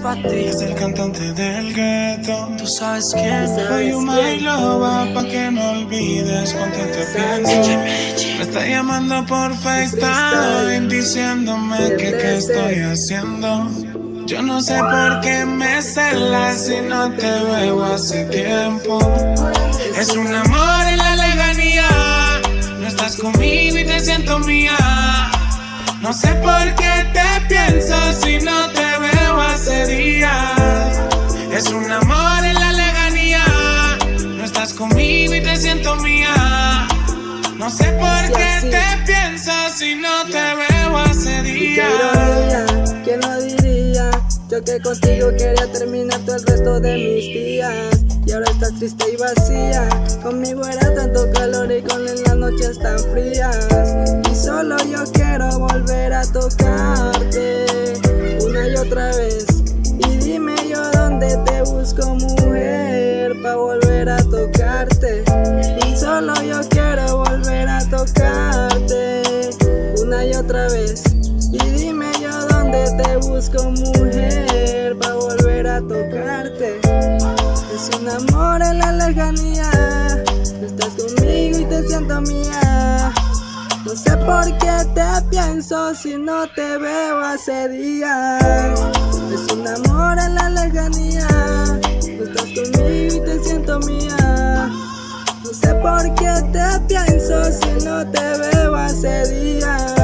pa' ti. Es el cantante del gueto. Tú sabes quién. Soy un my lover, pa' que no olvides cuánto te pienso. Me está llamando por FaceTime, diciéndome que qué estoy haciendo. Yo no sé por qué me celas si no te veo hace tiempo. Es un amor en la lejanía. No estás conmigo y te siento mía. No sé por qué te pienso si no te veo hace días. Es un amor en la lejanía. No estás conmigo y te siento mía. No sé por qué te pienso si no te veo hace días. ¿Quién lo diría? Yo que contigo quería terminar todo el resto de mis días. Y ahora estás triste y vacía. Conmigo era tanto calor y con las noches tan frías. Y solo yo quiero volver a tocarte una y otra vez. Y dime yo dónde te busco, mujer, pa' volver a tocarte. Y solo yo quiero volver a tocarte una y otra vez. Y dime yo dónde te busco, mujer, pa' volver a tocarte. Es un amor en la lejanía. Estás conmigo y te siento mía. No sé por qué te pienso si no te veo hace días. Es un amor en la lejanía. Estás conmigo y te siento mía. No sé por qué te pienso si no te veo hace días.